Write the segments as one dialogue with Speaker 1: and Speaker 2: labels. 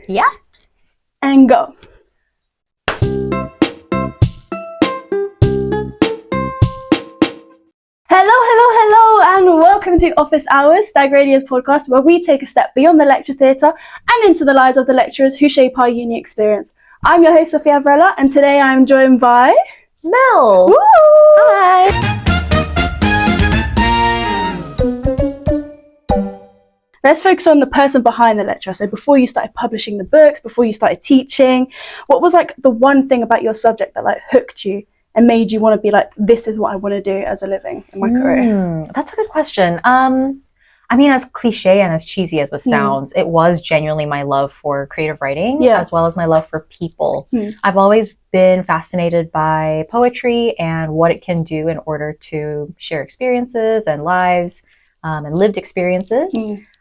Speaker 1: Yeah.
Speaker 2: And go. Hello, and welcome to Office Hours Stag Radios podcast, where we take a step beyond the lecture theatre and into the lives of the lecturers who shape our uni experience. I'm your host, Sofia Varela, and today I'm joined by...
Speaker 1: Mel.
Speaker 2: Woo!
Speaker 1: Hi.
Speaker 2: Let's focus on the person behind the lecture. So before you started publishing the books, before you started teaching, what was like the one thing about your subject that like hooked you and made you want to be like, this is what I want to do as a living in my career?
Speaker 1: That's a good question. I mean, as cliche and as cheesy as this sounds, it was genuinely my love for creative writing, as well as my love for people. I've always been fascinated by poetry and what it can do in order to share experiences and lives and lived experiences.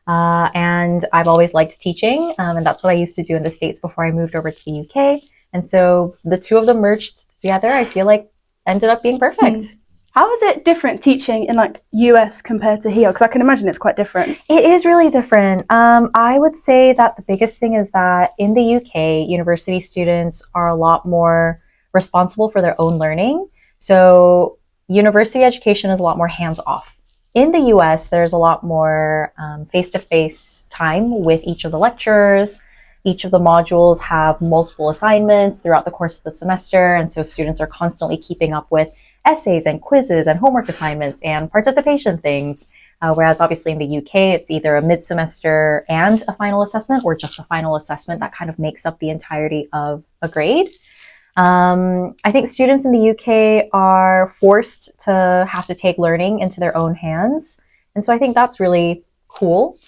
Speaker 1: And I've always liked teaching, and that's what I used to do in the States before I moved over to the UK. And so the two of them merged together, I feel like ended up being perfect.
Speaker 2: How is it different teaching in like US compared to here? Because I can imagine it's quite different.
Speaker 1: It is really different. I would say that the biggest thing is that in the UK, university students are a lot more responsible for their own learning. So university education is a lot more hands-off. In the US, there's a lot more face-to-face time with each of the lecturers. Each of the modules have multiple assignments throughout the course of the semester, and so students are constantly keeping up with essays and quizzes and homework assignments and participation things. Whereas obviously in the UK, it's either a mid-semester and a final assessment or just a final assessment that kind of makes up the entirety of a grade. I think students in the UK are forced to have to take learning into their own hands. And so I think that's really cool.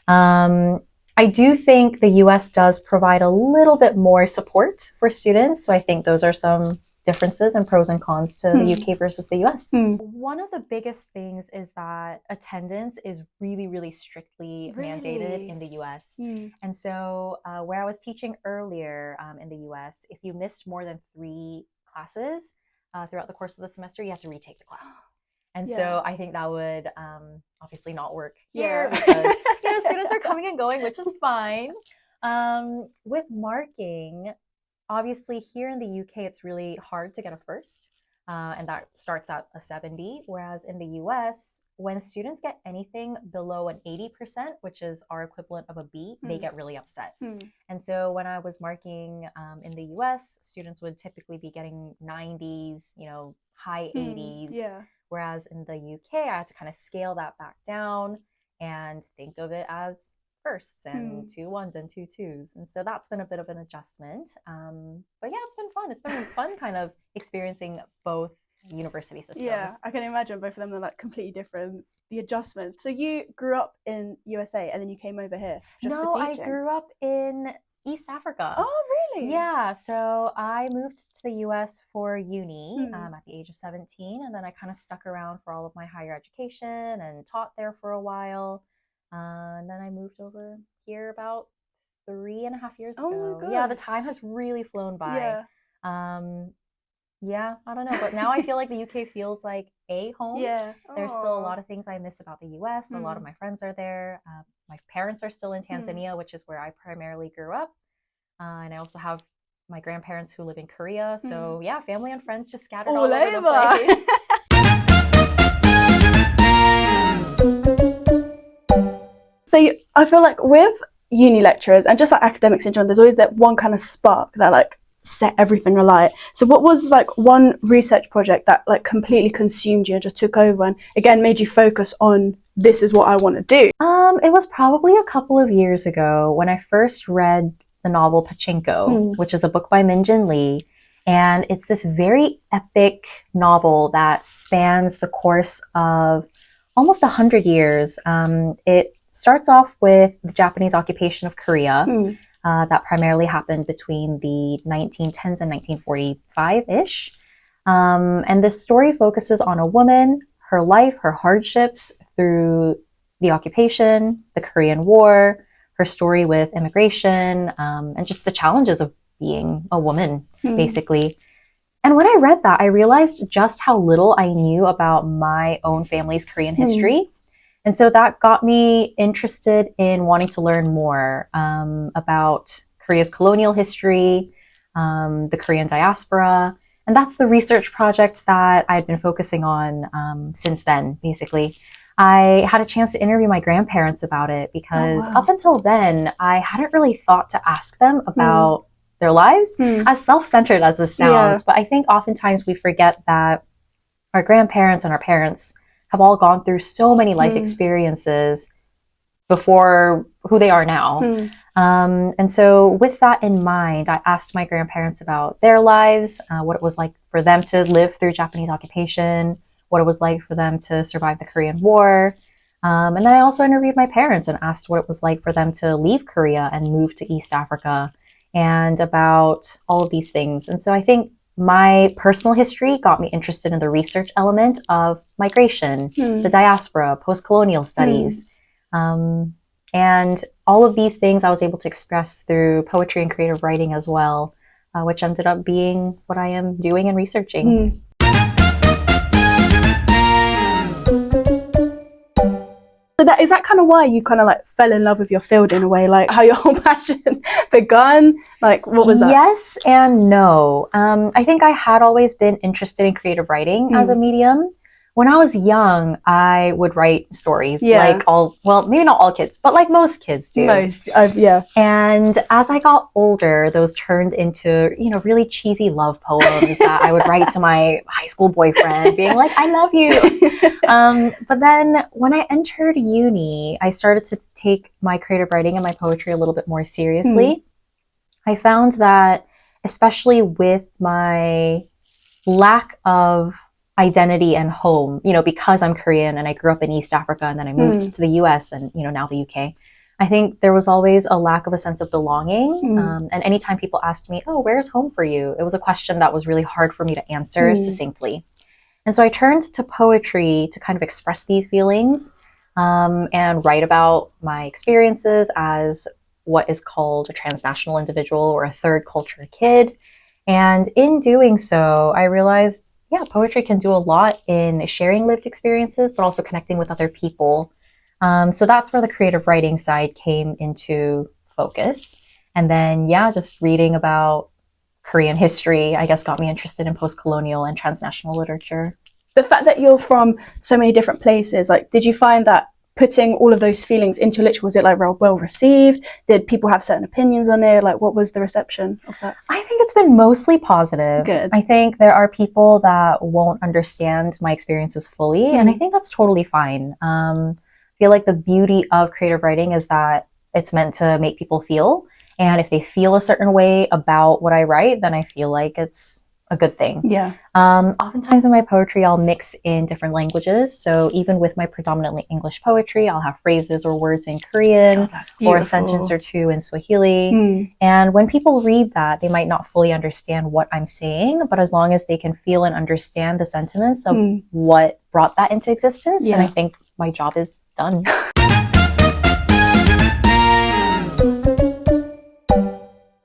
Speaker 1: I do think the US does provide a little bit more support for students. So I think those are some differences and pros and cons to the UK versus the US. One of the biggest things is that attendance is really, really strictly mandated in the US. And so where I was teaching earlier in the US, if you missed more than 3 classes throughout the course of the semester, you have to retake the class. And so I think that would obviously not work here because students are coming and going, which is fine. With marking, obviously here in the UK, it's really hard to get a first, and that starts at a 70, whereas in the US, when students get anything below an 80%, which is our equivalent of a B, they get really upset. And so when I was marking in the US, students would typically be getting 90s, high 80s. Whereas in the UK, I had to kind of scale that back down and think of it as firsts and 2 1s and 2 2s. And so that's been a bit of an adjustment. But yeah, it's been fun. It's been fun kind of experiencing both university systems.
Speaker 2: Yeah, I can imagine both of them are like completely different. The adjustment. So you grew up in USA and then you came over here just for teaching?
Speaker 1: No, I grew up in East Africa.
Speaker 2: Oh, really?
Speaker 1: Yeah, so I moved to the US for uni at the age of 17, and then I kind of stuck around for all of my higher education and taught there for a while. And then I moved over here about 3.5 years ago.
Speaker 2: Oh my gosh.
Speaker 1: Yeah, the time has really flown by. Yeah, I don't know, but now I feel like the UK feels like a home. There's still a lot of things I miss about the US. A lot of my friends are there. My parents are still in Tanzania, which is where I primarily grew up. And I also have my grandparents who live in Korea. So yeah, family and friends just scattered all over the place.
Speaker 2: So I feel like with uni lecturers and just like academics in general, there's always that one kind of spark that like set everything alight. So what was like one research project that like completely consumed you and just took over and again made you focus on this is what I want to do?
Speaker 1: It was probably a couple of years ago when I first read the novel Pachinko, which is a book by Min-Jin Lee. And it's this very epic novel that spans the course of almost 100 years. It starts off with the Japanese occupation of Korea that primarily happened between the 1910s and 1945-ish. And this story focuses on a woman, her life, her hardships through the occupation, the Korean War, her story with immigration, and just the challenges of being a woman, basically. And when I read that, I realized just how little I knew about my own family's Korean history. And so that got me interested in wanting to learn more about Korea's colonial history, the Korean diaspora. And that's the research project that I've been focusing on since then, basically. I had a chance to interview my grandparents about it because
Speaker 2: Oh, wow.
Speaker 1: up until then, I hadn't really thought to ask them about their lives, as self-centered as this sounds.
Speaker 2: Yeah.
Speaker 1: But I think oftentimes we forget that our grandparents and our parents have all gone through so many life experiences before who they are now. And so with that in mind, I asked my grandparents about their lives, what it was like for them to live through Japanese occupation, what it was like for them to survive the Korean War. And then I also interviewed my parents and asked what it was like for them to leave Korea and move to East Africa, and about all of these things. And so I think my personal history got me interested in the research element of migration, the diaspora, post-colonial studies. And all of these things I was able to express through poetry and creative writing as well, which ended up being what I am doing and researching.
Speaker 2: So is that kind of why you kind of like fell in love with your field in a way, like how your whole passion begun? Like, what was that?
Speaker 1: Yes and no. I think I had always been interested in creative writing as a medium. When I was young, I would write stories, like well, maybe not all kids, but like most kids do.
Speaker 2: Yeah.
Speaker 1: And as I got older, those turned into, really cheesy love poems that I would write to my high school boyfriend, being like, I love you. But then when I entered uni, I started to take my creative writing and my poetry a little bit more seriously. I found that, especially with my lack of identity and home, because I'm Korean and I grew up in East Africa and then I moved to the US and, now the UK. I think there was always a lack of a sense of belonging. And anytime people asked me, oh, where's home for you? It was a question that was really hard for me to answer succinctly. And so I turned to poetry to kind of express these feelings and write about my experiences as what is called a transnational individual or a third culture kid. And in doing so, I realized, poetry can do a lot in sharing lived experiences, but also connecting with other people. So that's where the creative writing side came into focus. And then, just reading about Korean history, I guess, got me interested in post-colonial and transnational literature.
Speaker 2: The fact that you're from so many different places, like, did you find that putting all of those feelings into literature, was it like well received? Did people have certain opinions on it? Like, what was the reception of that?
Speaker 1: I think it's been mostly positive.
Speaker 2: Good.
Speaker 1: I think there are people that won't understand my experiences fully, and I think that's totally fine. I feel like the beauty of creative writing is that it's meant to make people feel, and if they feel a certain way about what I write, then I feel like it's a good thing.
Speaker 2: Yeah.
Speaker 1: Oftentimes in my poetry, I'll mix in different languages. So even with my predominantly English poetry, I'll have phrases or words in Korean or a sentence or two in Swahili. And when people read that, they might not fully understand what I'm saying, but as long as they can feel and understand the sentiments of what brought that into existence, then I think my job is done.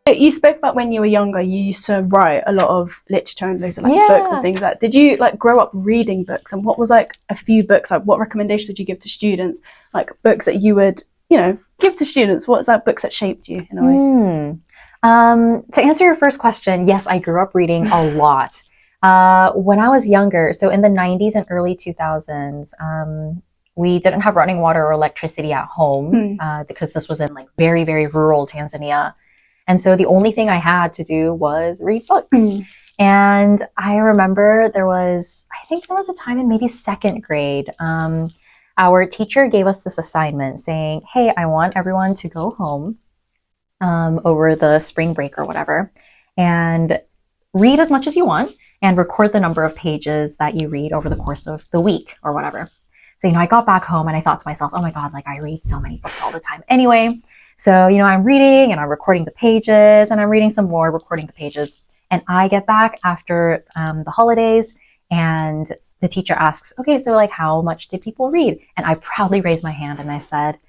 Speaker 2: You spoke about when you were younger, you used to write a lot of literature and those are like books and things like that. Did you like grow up reading books? And what was like a few books, like what recommendations would you give to students? Like books that you would, give to students? What's that books that shaped you in a way?
Speaker 1: To answer your first question, yes, I grew up reading a lot. When I was younger, so in the 90s and early 2000s, we didn't have running water or electricity at home because this was in like very, very rural Tanzania. And so the only thing I had to do was read books. And I remember I think there was a time in maybe second grade, our teacher gave us this assignment saying, hey, I want everyone to go home over the spring break or whatever, and read as much as you want and record the number of pages that you read over the course of the week or whatever. So, I got back home and I thought to myself, oh my God, like I read so many books all the time. Anyway, so, I'm reading and I'm recording the pages and I'm reading some more, recording the pages. And I get back after the holidays and the teacher asks, okay, so like how much did people read? And I proudly raised my hand and I said,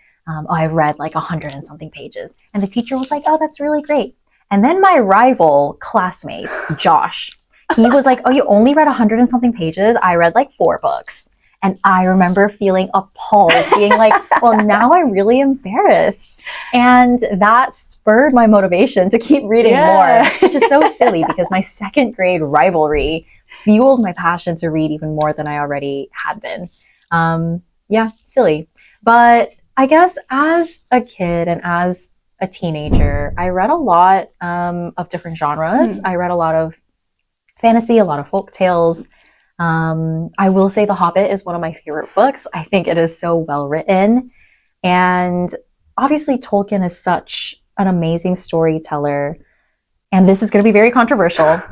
Speaker 1: I read like 100 and something pages. And the teacher was like, oh, that's really great. And then my rival classmate, Josh, he was like, oh, you only read 100 and something pages? I read like 4 books. And I remember feeling appalled, being like, well, now I'm really embarrassed. And that spurred my motivation to keep reading more, which is so silly because my second grade rivalry fueled my passion to read even more than I already had been. Yeah, silly. But I guess as a kid and as a teenager, I read a lot of different genres. I read a lot of fantasy, a lot of folk tales. I will say The Hobbit is one of my favorite books. I think it is so well written. And obviously, Tolkien is such an amazing storyteller. And this is going to be very controversial.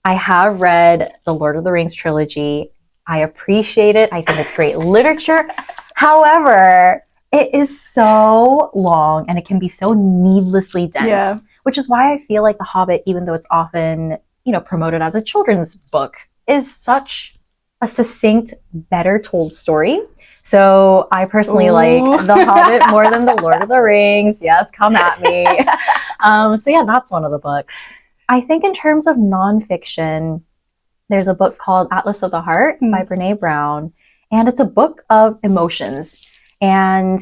Speaker 1: I have read the Lord of the Rings trilogy. I appreciate it. I think it's great literature. However, it is so long and it can be so needlessly dense, which is why I feel like The Hobbit, even though it's often, promoted as a children's book, is such a succinct, better told story. So I personally like The Hobbit more than The Lord of the Rings. Yes, come at me. So yeah, that's one of the books. I think in terms of nonfiction, there's a book called Atlas of the Heart by Brene Brown, and it's a book of emotions. And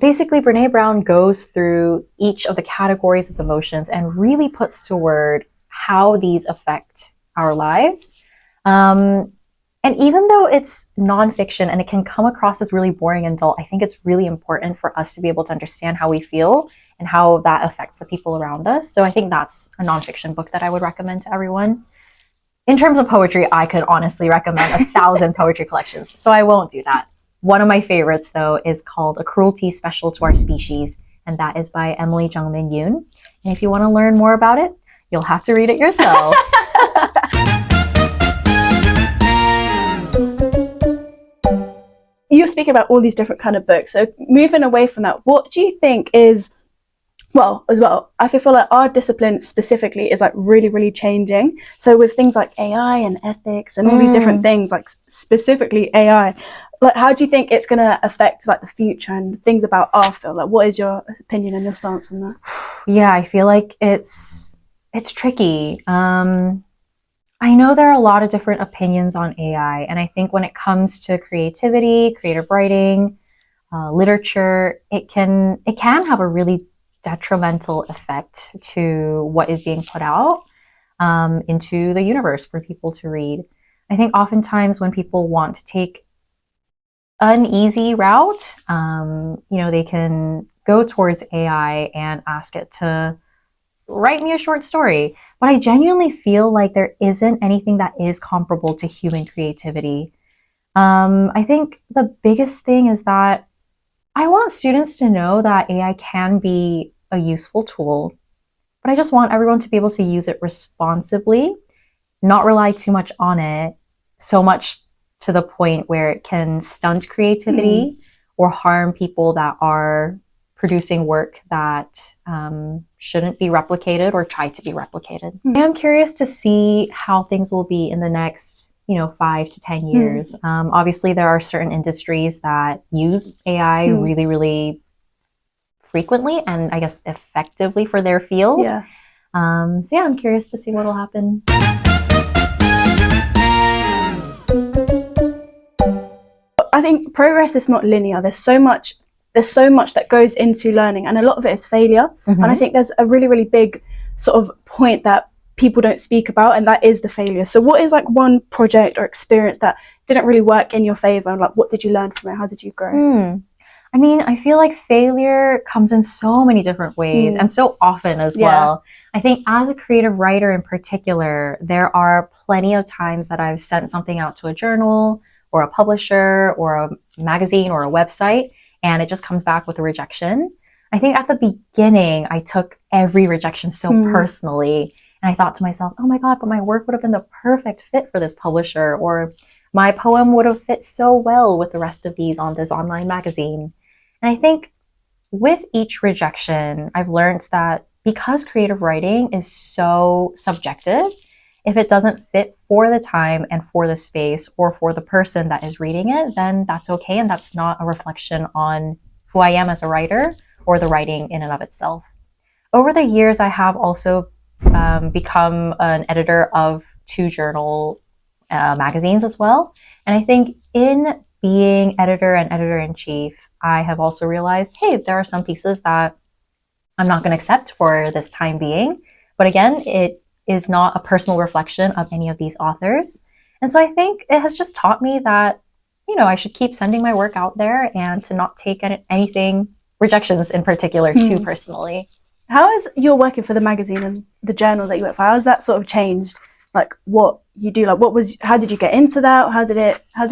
Speaker 1: basically, Brene Brown goes through each of the categories of emotions and really puts to word how these affect our lives. And even though it's nonfiction and it can come across as really boring and dull, I think it's really important for us to be able to understand how we feel and how that affects the people around us. So I think that's a nonfiction book that I would recommend to everyone. In terms of poetry, I could honestly recommend 1,000 poetry collections, so I won't do that. One of my favorites, though, is called A Cruelty Special to Our Species, and that is by Emily Jungmin Yoon. And if you want to learn more about it, you'll have to read it yourself.
Speaker 2: You speak about all these different kind of books. So moving away from that, what do you think is, I feel like our discipline specifically is like really, really changing. So with things like AI and ethics and all these different things, like specifically AI, like how do you think it's going to affect like the future and things about our field? Like what is your opinion and your stance on that?
Speaker 1: Yeah, I feel like it's tricky. I know there are a lot of different opinions on AI, and I think when it comes to creativity, creative writing, literature, it can have a really detrimental effect to what is being put out into the universe for people to read. I think oftentimes when people want to take an easy route, they can go towards AI and ask it to write me a short story. But I genuinely feel like there isn't anything that is comparable to human creativity. I think the biggest thing is that I want students to know that AI can be a useful tool, but I just want everyone to be able to use it responsibly, not rely too much on it, so much to the point where it can stunt creativity or harm people that are producing work that shouldn't be replicated or try to be replicated. I'm curious to see how things will be in the next 5 to 10 years. Obviously, there are certain industries that use AI really, really frequently and I guess effectively for their field.
Speaker 2: Yeah.
Speaker 1: So yeah, I'm curious to see what will happen.
Speaker 2: I think progress is not linear. There's so much that goes into learning, and a lot of it is failure. And I think there's a really, really big sort of point that people don't speak about, and that is the failure. So what is like one project or experience that didn't really work in your favor, and like what did you learn from it? How did you grow?
Speaker 1: I mean, I feel like failure comes in so many different ways and so often as well. I think as a creative writer in particular, there are plenty of times that I've sent something out to a journal or a publisher or a magazine or a website, and it just comes back with a rejection. I think at the beginning, I took every rejection so personally. And I thought to myself, oh my God, but my work would have been the perfect fit for this publisher, or my poem would have fit so well with the rest of these on this online magazine. And I think with each rejection, I've learned that because creative writing is so subjective, if it doesn't fit for the time and for the space or for the person that is reading it, then that's okay. And that's not a reflection on who I am as a writer or the writing in and of itself. Over the years, I have also become an editor of 2 journal magazines as well. And I think in being editor and editor-in-chief, I have also realized, hey, there are some pieces that I'm not going to accept for this time being. But again, it is not a personal reflection of any of these authors. And so I think it has just taught me that, I should keep sending my work out there and to not take anything, rejections in particular, too personally.
Speaker 2: How is your working for the magazine and the journal that you work for? How has that sort of changed? Like what you do? Like how did you get into that? How did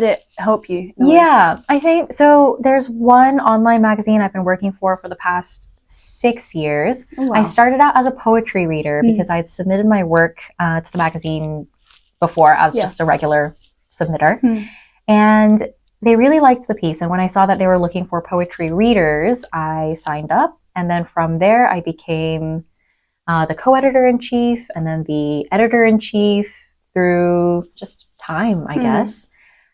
Speaker 2: it help you?
Speaker 1: Yeah, I think so. There's one online magazine I've been working for the past 6 years.
Speaker 2: Oh, wow.
Speaker 1: I started out as a poetry reader because I'd submitted my work to the magazine before as just a regular submitter. And they really liked the piece. And when I saw that they were looking for poetry readers, I signed up. And then from there, I became the co-editor-in-chief and then the editor-in-chief through just time, I guess.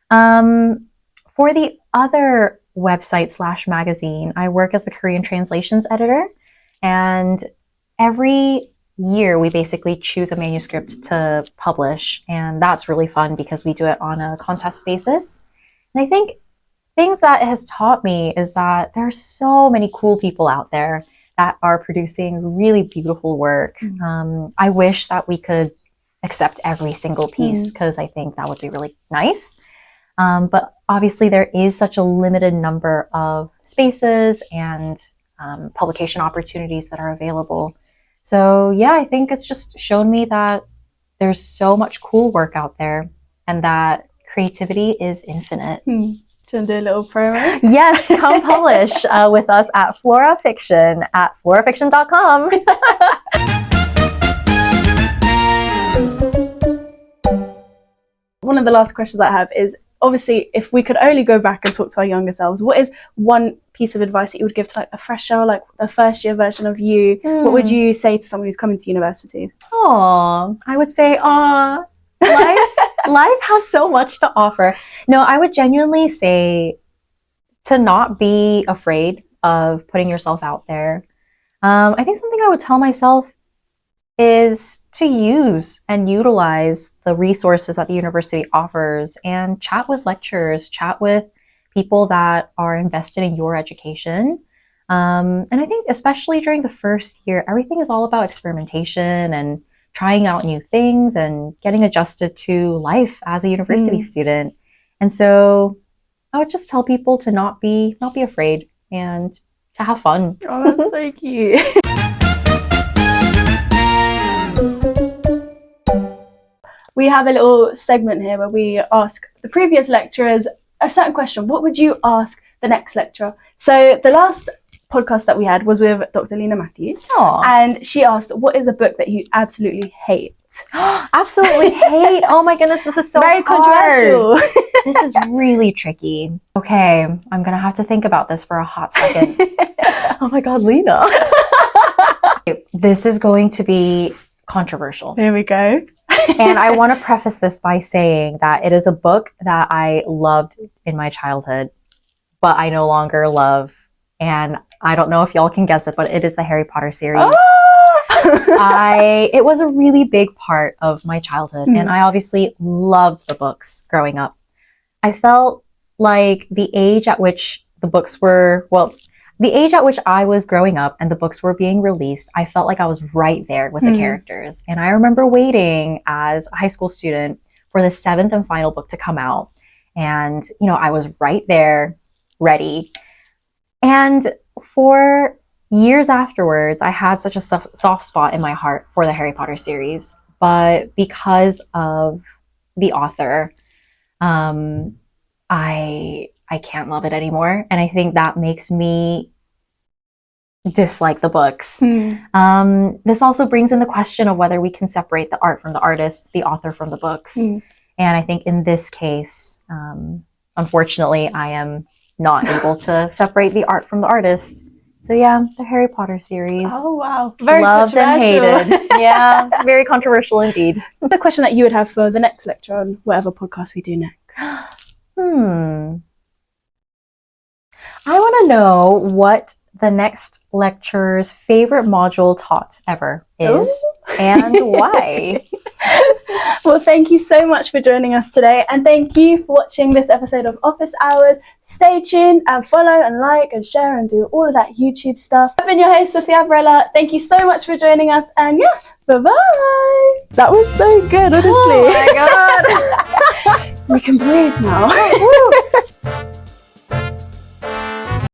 Speaker 1: For the other website / magazine, I work as the Korean translations editor. And every year we basically choose a manuscript to publish. And that's really fun because we do it on a contest basis. And I think things that it has taught me is that there are so many cool people out there that are producing really beautiful work. I wish that we could accept every single piece because I think that would be really nice. But obviously there is such a limited number of spaces and publication opportunities that are available. So yeah, I think it's just shown me that there's so much cool work out there and that creativity is infinite.
Speaker 2: Do you want to do a little promo?
Speaker 1: Yes, come publish with us at Flora Fiction at florafiction.com.
Speaker 2: One of the last questions I have is, obviously, if we could only go back and talk to our younger selves, what is one piece of advice that you would give to like a fresher, like the first year version of you? What would you say to someone who's coming to university?
Speaker 1: Oh, I would say, life has so much to offer. No, I would genuinely say to not be afraid of putting yourself out there. I think something I would tell myself is to use and utilize the resources that the university offers and chat with lecturers, chat with people that are invested in your education. And I think especially during the first year, everything is all about experimentation and trying out new things and getting adjusted to life as a university student. And so I would just tell people to not be afraid and to have fun.
Speaker 2: Oh, that's so cute. We have a little segment here where we ask the previous lecturers a certain question. What would you ask the next lecturer? So the last podcast that we had was with Dr. Lena Matthews.
Speaker 1: Aww.
Speaker 2: And she asked, what is a book that you absolutely hate?
Speaker 1: Absolutely hate. Oh my goodness, this is so
Speaker 2: very controversial.
Speaker 1: This is really tricky. Okay, I'm gonna have to think about this for a hot second. Oh my god, Lena. This is going to be controversial.
Speaker 2: There we go.
Speaker 1: And I want to preface this by saying that it is a book that I loved in my childhood, but I no longer love. And I don't know if y'all can guess it, but it is the Harry Potter series. It was a really big part of my childhood, and I obviously loved the books growing up. I felt like the age at which the books were, the age at which I was growing up and the books were being released, I felt like I was right there with the characters. And I remember waiting as a high school student for the 7th and final book to come out. And, I was right there, ready. And for years afterwards, I had such a soft spot in my heart for the Harry Potter series. But because of the author, I can't love it anymore. And I think that makes me dislike the books. This also brings in the question of whether we can separate the art from the artist, the author from the books. And I think in this case, unfortunately, I am not able to separate the art from the artist. So yeah, the Harry Potter series.
Speaker 2: Oh wow. Very
Speaker 1: loved and hated. Yeah, very controversial indeed.
Speaker 2: The question that you would have for the next lecture on whatever podcast we do next.
Speaker 1: I want to know what the next lecturer's favorite module taught ever is and why.
Speaker 2: Well, thank you so much for joining us today, and thank you for watching this episode of Office Hours. Stay tuned and follow and like and share and do all of that YouTube stuff. I've been your host, Sofia Varela. Thank you so much for joining us, and yeah, bye-bye. That was so good, honestly.
Speaker 1: Oh my god.
Speaker 2: We can breathe now.